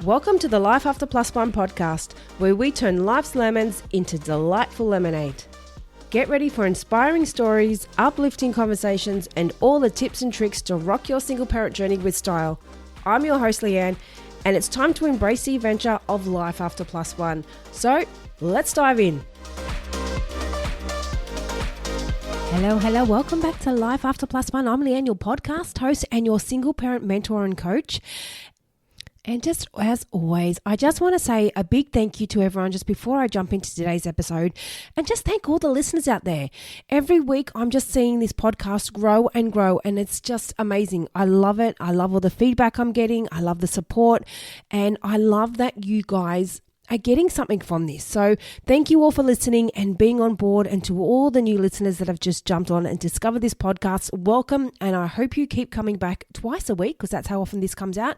Welcome to the Life After Plus One podcast, where we turn life's lemons into delightful lemonade. Get ready for inspiring stories, uplifting conversations, and all the tips and tricks to rock your single parent journey with style. I'm your host, Leanne, and it's time to embrace the adventure of Life After Plus One. So, let's dive in. Hello. Welcome back to Life After Plus One. I'm Leanne, your podcast host and your single parent mentor and coach. And just as always, I just want to say a big thank you to everyone just before I jump into today's episode, and just thank all the listeners out there. Every week, I'm just seeing this podcast grow, and it's just amazing. I love it. I love all the feedback I'm getting. I love the support, and I love that you guys are getting something from this. So thank you all for listening and being on board, and to all the new listeners that have just jumped on and discovered this podcast, welcome, and I hope you keep coming back twice a week, because that's how often this comes out,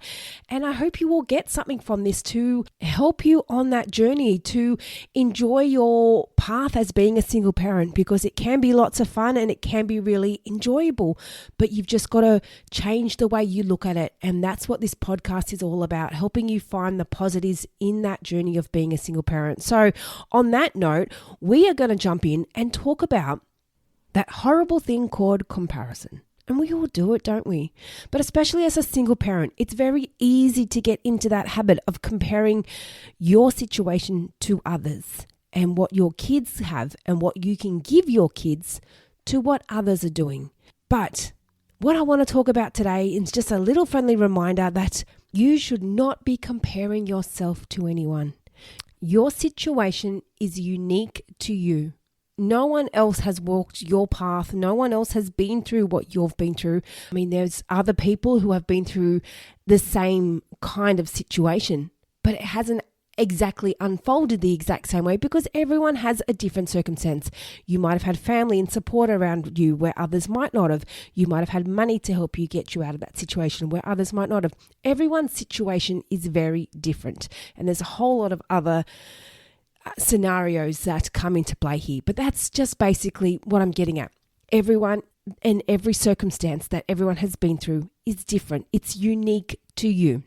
and I hope you will get something from this to help you on that journey to enjoy your path as being a single parent, because it can be lots of fun and it can be really enjoyable, but you've just got to change the way you look at it, and that's what this podcast is all about, helping you find the positives in that journey of being a single parent. So on that note, we are going to jump in and talk about that horrible thing called comparison. And we all do it, don't we? But especially as a single parent, it's very easy to get into that habit of comparing your situation to others and what your kids have and what you can give your kids to what others are doing. But what I want to talk about today is just a little friendly reminder that you should not be comparing yourself to anyone. Your situation is unique to you. No one else has walked your path. No one else has been through what you've been through. I mean, there's other people who have been through the same kind of situation, but it hasn't exactly unfolded the exact same way, because everyone has a different circumstance. You might have had family and support around you where others might not have. You might have had money to help you get you out of that situation where others might not have. Everyone's situation is very different, and there's a whole lot of other scenarios that come into play here, but that's just basically what I'm getting at. Everyone and every circumstance that everyone has been through is different. It's unique to you.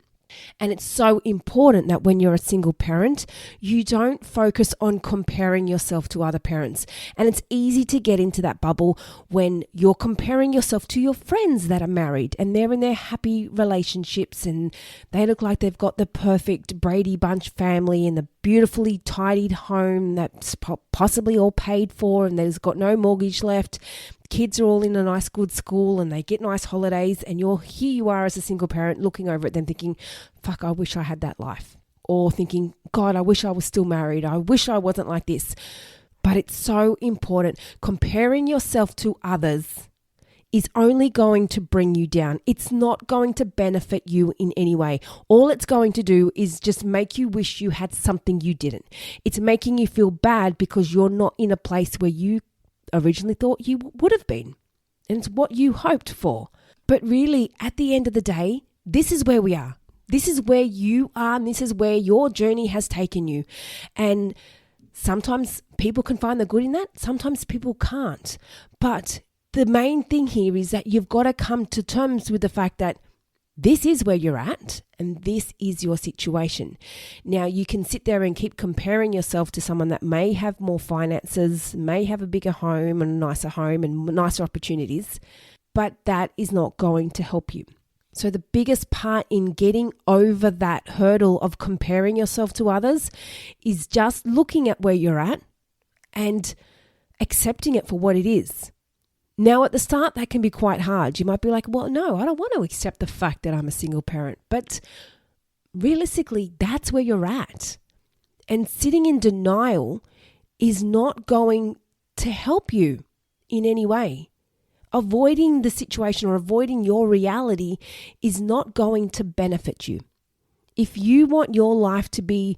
And it's so important that when you're a single parent, you don't focus on comparing yourself to other parents. And it's easy to get into that bubble when you're comparing yourself to your friends that are married and they're in their happy relationships and they look like they've got the perfect Brady Bunch family and the beautifully tidied home that's possibly all paid for, and there's got no mortgage left. Kids are all in a nice good school and they get nice holidays, and here you are as a single parent looking over at them thinking, fuck, I wish I had that life. Or thinking, God, I wish I was still married. I wish I wasn't like this. But it's so important. Comparing yourself to others is only going to bring you down. It's not going to benefit you in any way. All it's going to do is just make you wish you had something you didn't. It's making you feel bad because you're not in a place where you originally thought you would have been, and it's what you hoped for. But really, at the end of the day, this is where we are. This is where you are, and this is where your journey has taken you. And sometimes people can find the good in that, sometimes people can't. But the main thing here is that you've got to come to terms with the fact that this is where you're at and this is your situation. Now, you can sit there and keep comparing yourself to someone that may have more finances, may have a bigger home and a nicer home and nicer opportunities, but that is not going to help you. So the biggest part in getting over that hurdle of comparing yourself to others is just looking at where you're at and accepting it for what it is. Now, at the start, that can be quite hard. You might be like, well, no, I don't want to accept the fact that I'm a single parent. But realistically, that's where you're at. And sitting in denial is not going to help you in any way. Avoiding the situation or avoiding your reality is not going to benefit you. If you want your life to be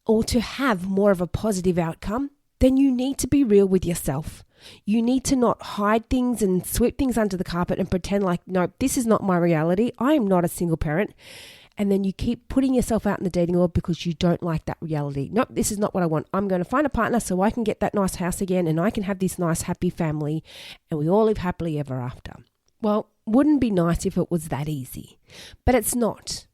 or to have more of a positive outcome, then you need to be real with yourself. You need to not hide things and sweep things under the carpet and pretend like, no, this is not my reality. I am not a single parent. And then you keep putting yourself out in the dating world because you don't like that reality. Nope, this is not what I want. I'm going to find a partner so I can get that nice house again and I can have this nice happy family and we all live happily ever after. Well, wouldn't be nice if it was that easy, but it's not.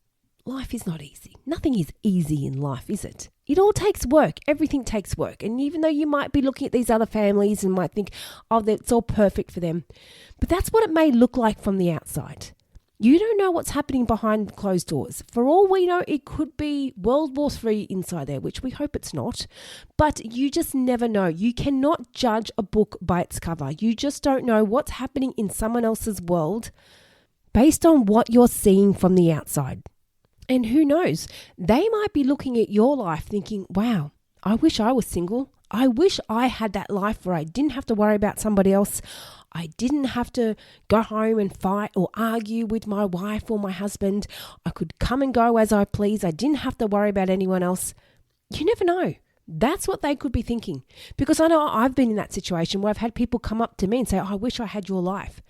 life is not easy. Nothing is easy in life, is it? It all takes work. Everything takes work. And even though you might be looking at these other families and might think, oh, that's all perfect for them. But that's what it may look like from the outside. You don't know what's happening behind closed doors. For all we know, it could be World War III inside there, which we hope it's not. But you just never know. You cannot judge a book by its cover. You just don't know what's happening in someone else's world based on what you're seeing from the outside. And who knows, they might be looking at your life thinking, wow, I wish I was single. I wish I had that life where I didn't have to worry about somebody else. I didn't have to go home and fight or argue with my wife or my husband. I could come and go as I please. I didn't have to worry about anyone else. You never know. That's what they could be thinking. Because I know I've been in that situation where I've had people come up to me and say, oh, I wish I had your life.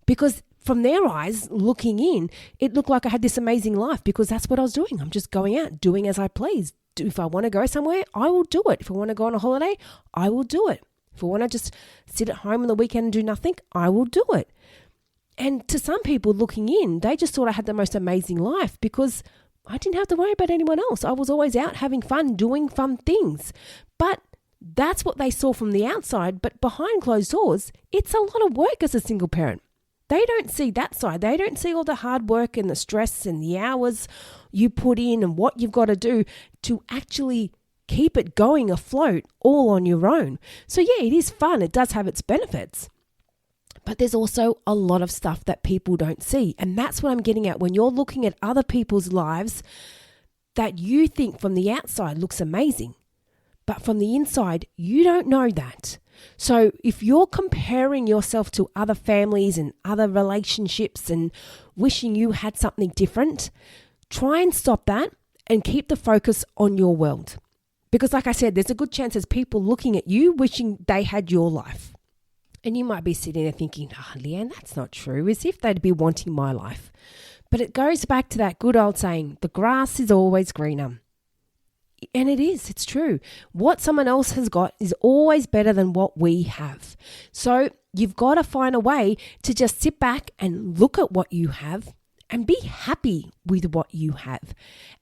Because from their eyes, looking in, it looked like I had this amazing life because that's what I was doing. I'm just going out, doing as I please. If I want to go somewhere, I will do it. If I want to go on a holiday, I will do it. If I want to just sit at home on the weekend and do nothing, I will do it. And to some people looking in, they just thought I had the most amazing life because I didn't have to worry about anyone else. I was always out having fun, doing fun things. But that's what they saw from the outside. But behind closed doors, it's a lot of work as a single parent. They don't see that side. They don't see all the hard work and the stress and the hours you put in and what you've got to do to actually keep it going afloat all on your own. So yeah, it is fun. It does have its benefits. But there's also a lot of stuff that people don't see. And that's what I'm getting at. When you're looking at other people's lives that you think from the outside looks amazing, but from the inside, you don't know that. So if you're comparing yourself to other families and other relationships and wishing you had something different, try and stop that and keep the focus on your world. Because like I said, there's a good chance there's people looking at you wishing they had your life. And you might be sitting there thinking, oh, Leanne, that's not true, as if they'd be wanting my life. But it goes back to that good old saying, the grass is always greener. And it is, it's true. What someone else has got is always better than what we have. So you've got to find a way to just sit back and look at what you have and be happy with what you have.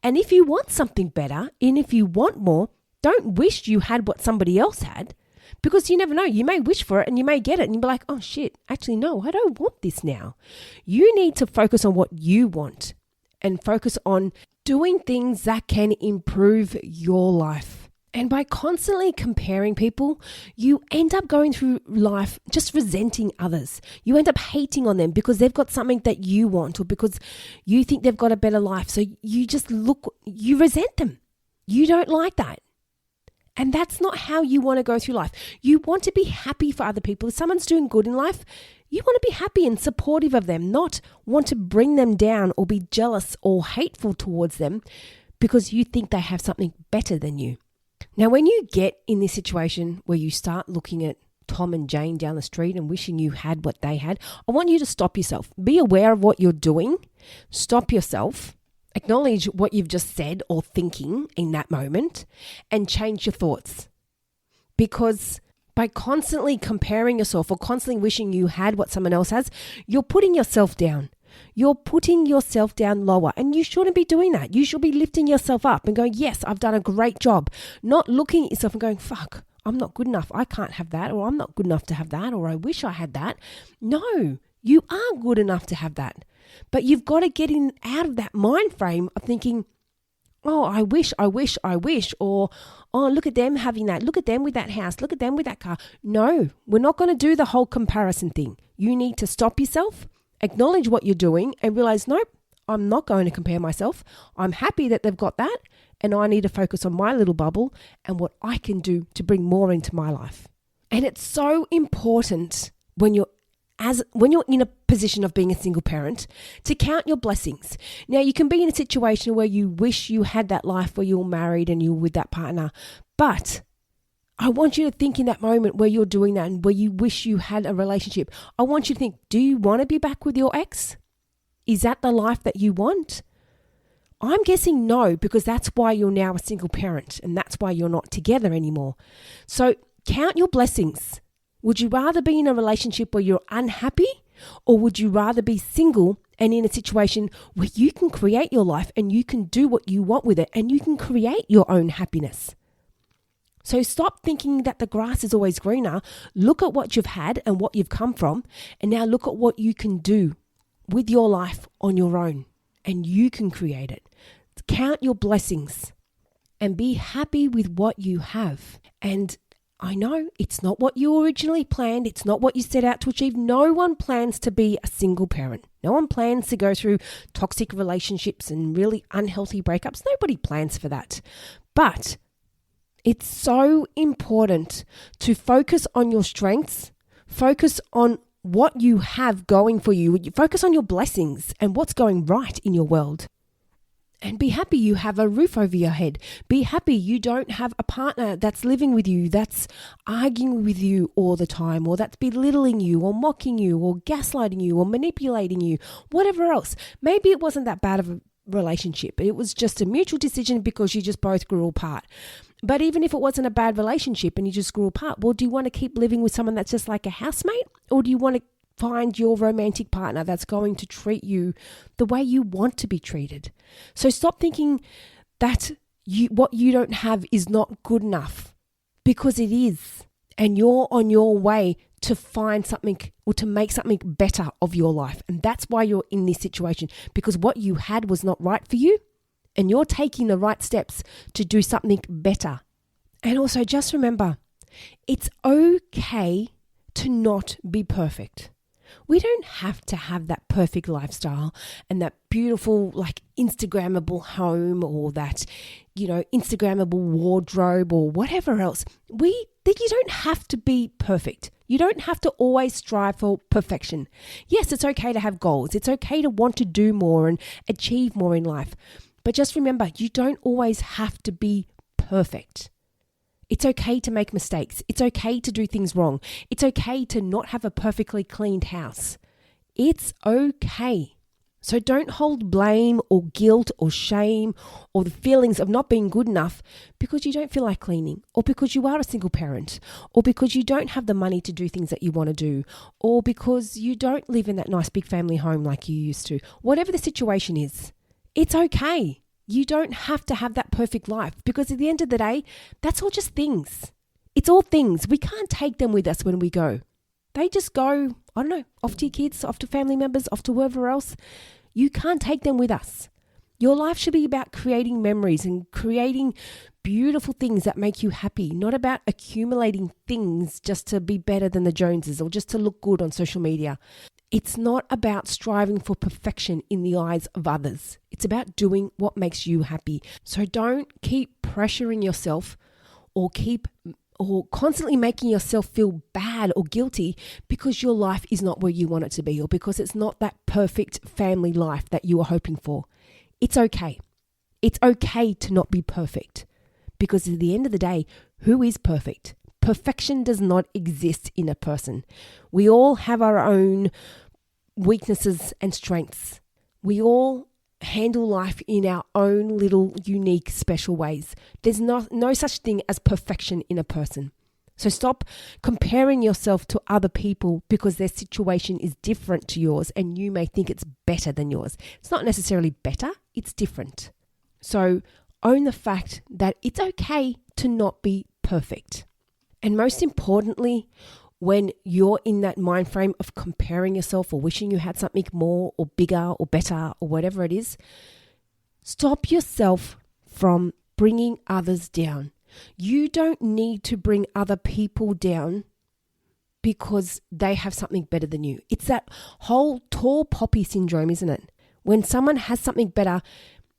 And if you want something better, and if you want more, don't wish you had what somebody else had, because you never know. You may wish for it and you may get it and you'll be like, oh shit, actually no, I don't want this now. You need to focus on what you want and focus on doing things that can improve your life. And by constantly comparing people, you end up going through life just resenting others. You end up hating on them because they've got something that you want or because you think they've got a better life. So you just you resent them. You don't like that. And that's not how you want to go through life. You want to be happy for other people. If someone's doing good in life, you want to be happy and supportive of them, not want to bring them down or be jealous or hateful towards them because you think they have something better than you. Now, when you get in this situation where you start looking at Tom and Jane down the street and wishing you had what they had, I want you to stop yourself. Be aware of what you're doing. Stop yourself. Acknowledge what you've just said or thinking in that moment and change your thoughts. Because by constantly comparing yourself or constantly wishing you had what someone else has, you're putting yourself down. You're putting yourself down lower, and you shouldn't be doing that. You should be lifting yourself up and going, yes, I've done a great job. Not looking at yourself and going, fuck, I'm not good enough. I can't have that, or I'm not good enough to have that, or I wish I had that. No, you are good enough to have that. But you've got to get out of that mind frame of thinking, oh, I wish, or, oh, look at them having that. Look at them with that house. Look at them with that car. No, we're not going to do the whole comparison thing. You need to stop yourself, acknowledge what you're doing, and realize, nope, I'm not going to compare myself. I'm happy that they've got that, and I need to focus on my little bubble and what I can do to bring more into my life. And it's so important when you're in a position of being a single parent to count your blessings. Now, you can be in a situation where you wish you had that life where you're married and you're with that partner, but I want you to think in that moment where you're doing that and where you wish you had a relationship. I want you to think, do you want to be back with your ex? Is that the life that you want? I'm guessing no, because that's why you're now a single parent and that's why you're not together anymore. So count your blessings. Would you rather be in a relationship where you're unhappy, or would you rather be single and in a situation where you can create your life and you can do what you want with it and you can create your own happiness. So stop thinking that the grass is always greener. Look at what you've had and what you've come from, and now look at what you can do with your life on your own, and you can create it. Count your blessings and be happy with what you have. And I know it's not what you originally planned. It's not what you set out to achieve. No one plans to be a single parent. No one plans to go through toxic relationships and really unhealthy breakups. Nobody plans for that. But it's so important to focus on your strengths, focus on what you have going for you, focus on your blessings and what's going right in your world. And be happy you have a roof over your head. Be happy you don't have a partner that's living with you, that's arguing with you all the time, or that's belittling you, or mocking you, or gaslighting you, or manipulating you, whatever else. Maybe it wasn't that bad of a relationship. It was just a mutual decision because you just both grew apart. But even if it wasn't a bad relationship and you just grew apart, well, do you want to keep living with someone that's just like a housemate? Or do you want to find your romantic partner that's going to treat you the way you want to be treated? So stop thinking that what you don't have is not good enough, because it is. And you're on your way to find something or to make something better of your life. And that's why you're in this situation, because what you had was not right for you. And you're taking the right steps to do something better. And also just remember, it's okay to not be perfect. We don't have to have that perfect lifestyle and that beautiful, like, Instagrammable home, or that, Instagrammable wardrobe, or whatever else. You don't have to be perfect. You don't have to always strive for perfection. Yes, it's okay to have goals. It's okay to want to do more and achieve more in life. But just remember, you don't always have to be perfect. It's okay to make mistakes. It's okay to do things wrong. It's okay to not have a perfectly cleaned house. It's okay. So don't hold blame or guilt or shame or the feelings of not being good enough because you don't feel like cleaning, or because you are a single parent, or because you don't have the money to do things that you want to do, or because you don't live in that nice big family home like you used to. Whatever the situation is, it's okay. You don't have to have that perfect life, because at the end of the day, that's all just things. It's all things. We can't take them with us when we go. They just go, I don't know, off to your kids, off to family members, off to whoever else. You can't take them with us. Your life should be about creating memories and creating beautiful things that make you happy, not about accumulating things just to be better than the Joneses or just to look good on social media. It's not about striving for perfection in the eyes of others. It's about doing what makes you happy. So don't keep pressuring yourself or constantly making yourself feel bad or guilty because your life is not where you want it to be, or because it's not that perfect family life that you are hoping for. It's okay. It's okay to not be perfect, because at the end of the day, who is perfect? Perfection does not exist in a person. We all have our own weaknesses and strengths. We all handle life in our own little unique special ways. There's no such thing as perfection in a person. So stop comparing yourself to other people because their situation is different to yours and you may think it's better than yours. It's not necessarily better, it's different. So own the fact that it's okay to not be perfect. And most importantly, when you're in that mind frame of comparing yourself or wishing you had something more or bigger or better or whatever it is, stop yourself from bringing others down. You don't need to bring other people down because they have something better than you. It's that whole tall poppy syndrome, isn't it? When someone has something better,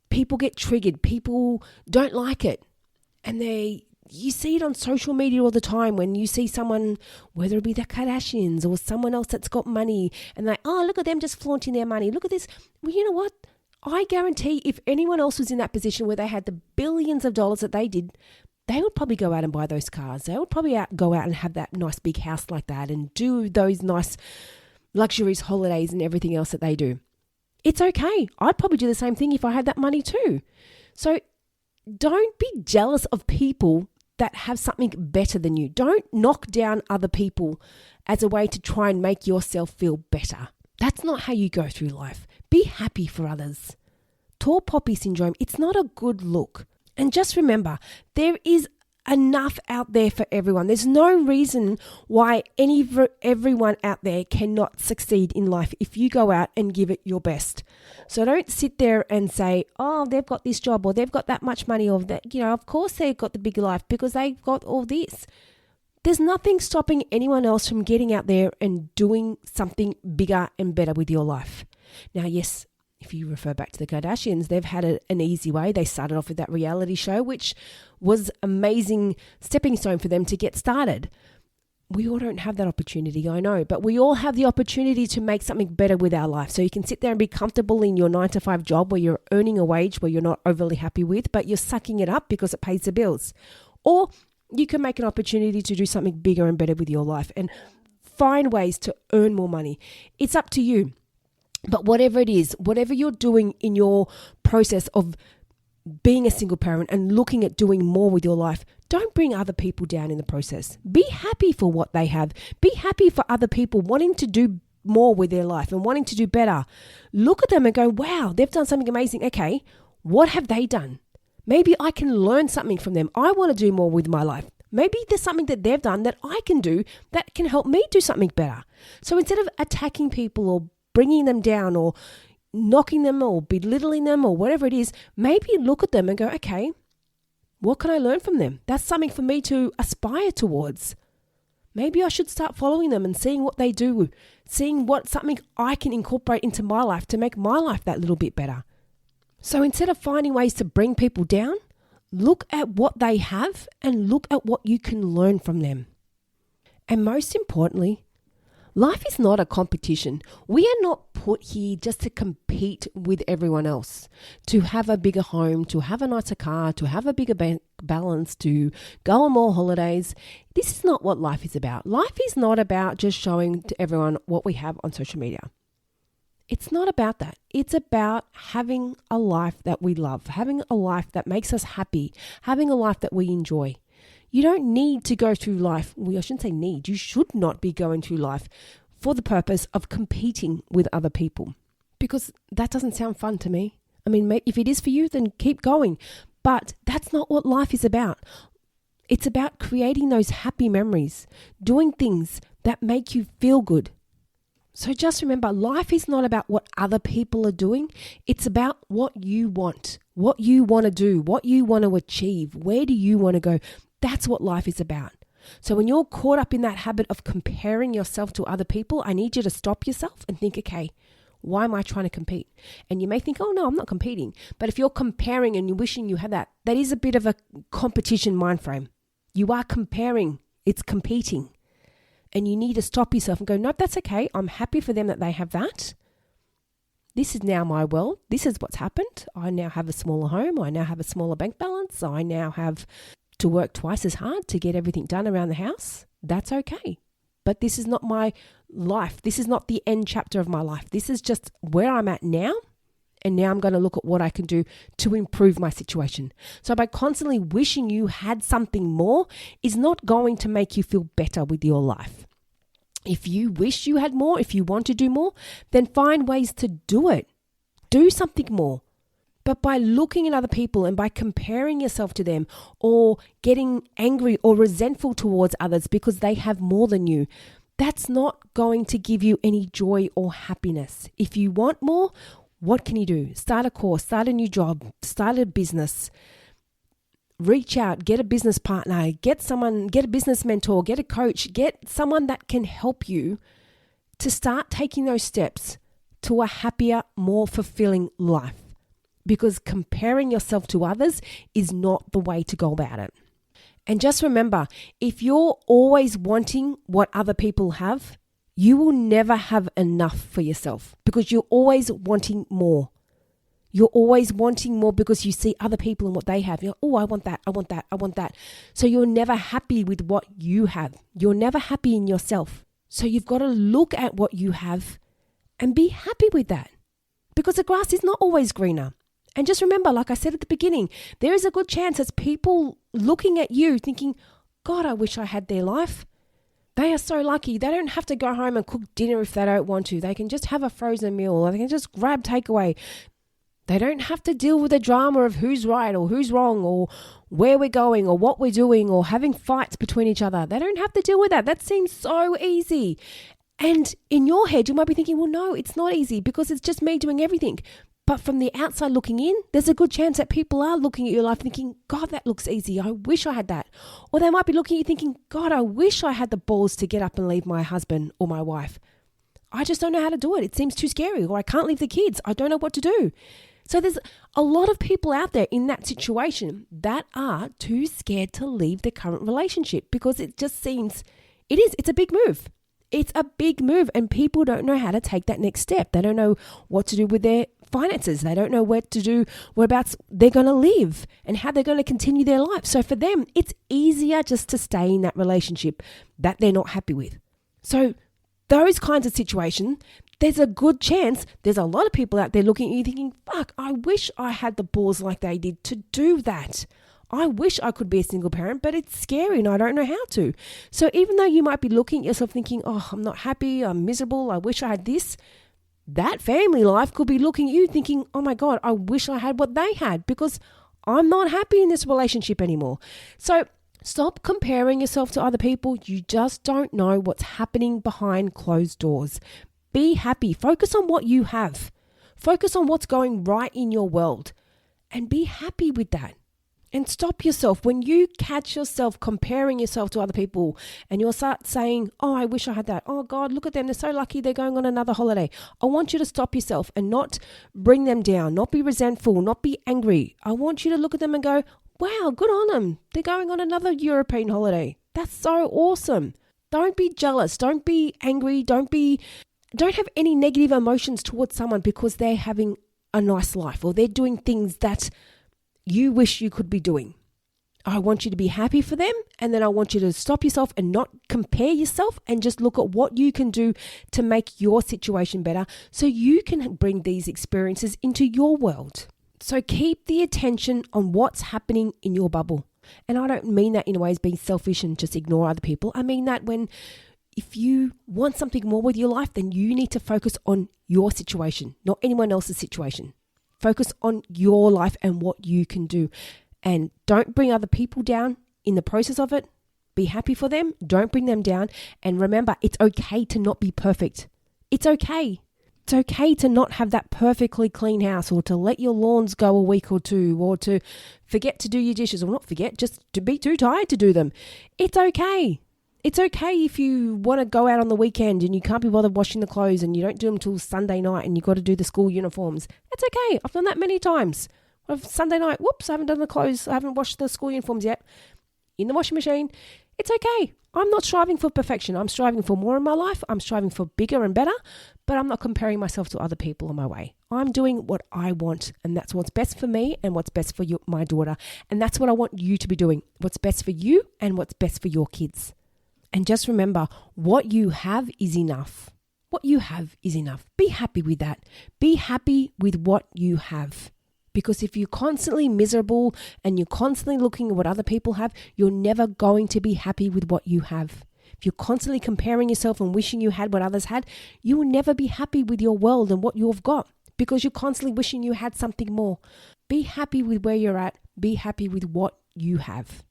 people get triggered. People don't like it. And you see it on social media all the time when you see someone, whether it be the Kardashians or someone else that's got money, and look at them just flaunting their money. Look at this. Well, you know what? I guarantee if anyone else was in that position where they had the billions of dollars that they did, they would probably go out and buy those cars. They would probably go out and have that nice big house like that and do those nice luxurious holidays and everything else that they do. It's okay. I'd probably do the same thing if I had that money too. So don't be jealous of people that have something better than you. Don't knock down other people as a way to try and make yourself feel better. That's not how you go through life. Be happy for others. Tall poppy syndrome, it's not a good look. And just remember, there is enough out there for everyone. There's no reason why everyone out there cannot succeed in life if you go out and give it your best. So don't sit there and say, oh, they've got this job or they've got that much money or that, of course they've got the bigger life because they've got all this. There's nothing stopping anyone else from getting out there and doing something bigger and better with your life. Now, yes, if you refer back to the Kardashians, they've had an easy way. They started off with that reality show, which was amazing stepping stone for them to get started. We all don't have that opportunity, I know, but we all have the opportunity to make something better with our life. So you can sit there and be comfortable in your 9-to-5 job where you're earning a wage where you're not overly happy with, but you're sucking it up because it pays the bills. Or you can make an opportunity to do something bigger and better with your life and find ways to earn more money. It's up to you. But whatever it is, whatever you're doing in your process of being a single parent and looking at doing more with your life, don't bring other people down in the process. Be happy for what they have. Be happy for other people wanting to do more with their life and wanting to do better. Look at them and go, wow, they've done something amazing. Okay, what have they done? Maybe I can learn something from them. I want to do more with my life. Maybe there's something that they've done that I can do that can help me do something better. So instead of attacking people or bringing them down or knocking them or belittling them or whatever it is, maybe look at them and go, okay, what can I learn from them? That's something for me to aspire towards. Maybe I should start following them and seeing what they do, seeing what something I can incorporate into my life to make my life that little bit better. So instead of finding ways to bring people down, look at what they have and look at what you can learn from them. And most importantly, life is not a competition. We are not put here just to compete with everyone else, to have a bigger home, to have a nicer car, to have a bigger bank balance, to go on more holidays. This is not what life is about. Life is not about just showing to everyone what we have on social media. It's not about that. It's about having a life that we love, having a life that makes us happy, having a life that we enjoy. You don't need to go through life. Well, I shouldn't say need. You should not be going through life for the purpose of competing with other people, because that doesn't sound fun to me. I mean, if it is for you, then keep going. But that's not what life is about. It's about creating those happy memories, doing things that make you feel good. So just remember, life is not about what other people are doing. It's about what you want to do, what you want to achieve. Where do you want to go? That's what life is about. So when you're caught up in that habit of comparing yourself to other people, I need you to stop yourself and think, okay, why am I trying to compete? And you may think, oh no, I'm not competing. But if you're comparing and you're wishing you had that is a bit of a competition mind frame. You are comparing, it's competing. And you need to stop yourself and go, nope, that's okay. I'm happy for them that they have that. This is now my world. This is what's happened. I now have a smaller home. I now have a smaller bank balance. I now have to work twice as hard to get everything done around the house. That's okay. But this is not my life. This is not the end chapter of my life. This is just where I'm at now. And now I'm going to look at what I can do to improve my situation. So by constantly wishing you had something more is not going to make you feel better with your life. If you wish you had more, if you want to do more, then find ways to do it. Do something more. But by looking at other people and by comparing yourself to them or getting angry or resentful towards others because they have more than you, that's not going to give you any joy or happiness. If you want more, what can you do? Start a course, start a new job, start a business, reach out, get a business partner, get a business mentor, get a coach, get someone that can help you to start taking those steps to a happier, more fulfilling life. Because comparing yourself to others is not the way to go about it. And just remember, if you're always wanting what other people have, you will never have enough for yourself because you're always wanting more. You're always wanting more because you see other people and what they have. You're, oh, I want that, I want that, I want that. So you're never happy with what you have. You're never happy in yourself. So you've got to look at what you have and be happy with that, because the grass is not always greener. And just remember, like I said at the beginning, there is a good chance as people looking at you thinking, God, I wish I had their life. They are so lucky. They don't have to go home and cook dinner if they don't want to. They can just have a frozen meal, or they can just grab takeaway. They don't have to deal with the drama of who's right or who's wrong, or where we're going or what we're doing, or having fights between each other. They don't have to deal with that. That seems so easy. And in your head, you might be thinking, well, no, it's not easy because it's just me doing everything. But from the outside looking in, there's a good chance that people are looking at your life thinking, God, that looks easy. I wish I had that. Or they might be looking at you thinking, God, I wish I had the balls to get up and leave my husband or my wife. I just don't know how to do it. It seems too scary. Or I can't leave the kids. I don't know what to do. So there's a lot of people out there in that situation that are too scared to leave the current relationship because it just seems, it's a big move. It's a big move, and people don't know how to take that next step. They don't know what to do with their finances. They don't know what to do, whereabouts they're going to live and how they're going to continue their life. So for them, it's easier just to stay in that relationship that they're not happy with. So those kinds of situations, there's a good chance there's a lot of people out there looking at you thinking, fuck, I wish I had the balls like they did to do that. I wish I could be a single parent, but it's scary and I don't know how to. So even though you might be looking at yourself thinking, oh, I'm not happy, I'm miserable, I wish I had this, that family life could be looking at you thinking, oh my God, I wish I had what they had because I'm not happy in this relationship anymore. So stop comparing yourself to other people. You just don't know what's happening behind closed doors. Be happy. Focus on what you have. Focus on what's going right in your world and be happy with that. And stop yourself. When you catch yourself comparing yourself to other people and you'll start saying, oh, I wish I had that. Oh God, look at them. They're so lucky they're going on another holiday. I want you to stop yourself and not bring them down, not be resentful, not be angry. I want you to look at them and go, wow, good on them. They're going on another European holiday. That's so awesome. Don't be jealous. Don't be angry. Don't have any negative emotions towards someone because they're having a nice life or they're doing things that you wish you could be doing. I want you to be happy for them, and then I want you to stop yourself and not compare yourself and just look at what you can do to make your situation better so you can bring these experiences into your world. So keep the attention on what's happening in your bubble. And I don't mean that in a way as being selfish and just ignore other people. I mean that if you want something more with your life, then you need to focus on your situation, not anyone else's situation. Focus on your life and what you can do. And don't bring other people down in the process of it. Be happy for them. Don't bring them down. And remember, it's okay to not be perfect. It's okay. It's okay to not have that perfectly clean house, or to let your lawns go a week or two, or to forget to do your dishes, or not forget, just to be too tired to do them. It's okay. It's okay if you want to go out on the weekend and you can't be bothered washing the clothes and you don't do them till Sunday night and you've got to do the school uniforms. It's okay. I've done that many times. Sunday night, whoops, I haven't done the clothes. I haven't washed the school uniforms yet. In the washing machine. It's okay. I'm not striving for perfection. I'm striving for more in my life. I'm striving for bigger and better, but I'm not comparing myself to other people on my way. I'm doing what I want, and that's what's best for me and what's best for my daughter. And that's what I want you to be doing. What's best for you and what's best for your kids. And just remember, what you have is enough. What you have is enough. Be happy with that. Be happy with what you have. Because if you're constantly miserable and you're constantly looking at what other people have, you're never going to be happy with what you have. If you're constantly comparing yourself and wishing you had what others had, you will never be happy with your world and what you've got, because you're constantly wishing you had something more. Be happy with where you're at. Be happy with what you have.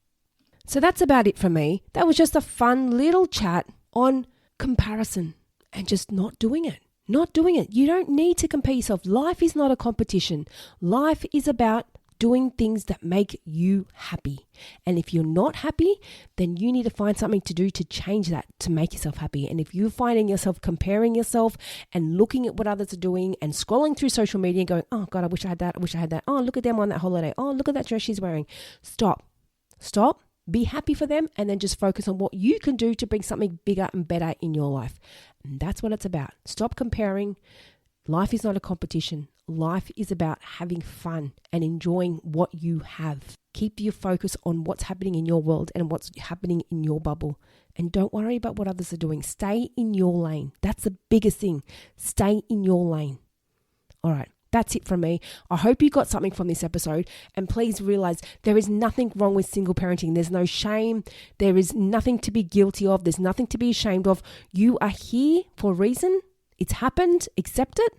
So that's about it for me. That was just a fun little chat on comparison and just not doing it. Not doing it. You don't need to compare yourself. Life is not a competition. Life is about doing things that make you happy. And if you're not happy, then you need to find something to do to change that, to make yourself happy. And if you're finding yourself comparing yourself and looking at what others are doing and scrolling through social media and going, oh God, I wish I had that. I wish I had that. Oh, look at them on that holiday. Oh, look at that dress she's wearing. Stop. Be happy for them, and then just focus on what you can do to bring something bigger and better in your life. And that's what it's about. Stop comparing. Life is not a competition. Life is about having fun and enjoying what you have. Keep your focus on what's happening in your world and what's happening in your bubble. And don't worry about what others are doing. Stay in your lane. That's the biggest thing. Stay in your lane. All right. That's it from me. I hope you got something from this episode, and please realize there is nothing wrong with single parenting. There's no shame. There is nothing to be guilty of. There's nothing to be ashamed of. You are here for a reason. It's happened. Accept it.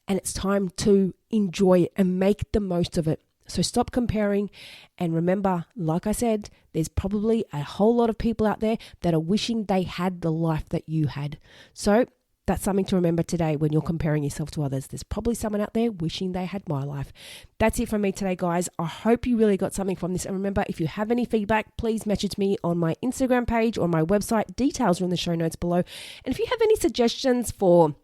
And it's time to enjoy it and make the most of it. So stop comparing. And remember, like I said, there's probably a whole lot of people out there that are wishing they had the life that you had. So that's something to remember today when you're comparing yourself to others. There's probably someone out there wishing they had my life. That's it from me today, guys. I hope you really got something from this. And remember, if you have any feedback, please message me on my Instagram page or my website. Details are in the show notes below. And if you have any suggestions for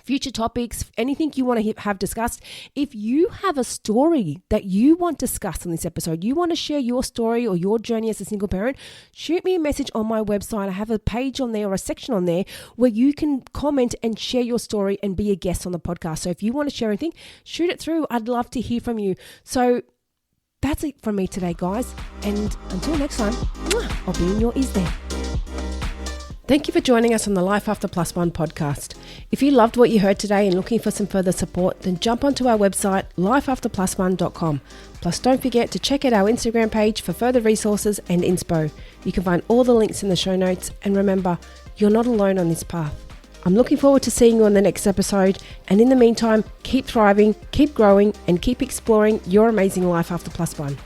future topics, anything you want to have discussed, if you have a story that you want discussed on this episode, you want to share your story or your journey as a single parent, shoot me a message on my website. I have a page on there or a section on there where you can comment and share your story and be a guest on the podcast. So if you want to share anything, shoot it through. I'd love to hear from you. So that's it from me today, guys. And until next time, I'll be in your ears there. Thank you for joining us on the Life After Plus One podcast. If you loved what you heard today and looking for some further support, then jump onto our website, lifeafterplusone.com. Plus, don't forget to check out our Instagram page for further resources and inspo. You can find all the links in the show notes. And remember, you're not alone on this path. I'm looking forward to seeing you on the next episode. And in the meantime, keep thriving, keep growing, and keep exploring your amazing life after plus one.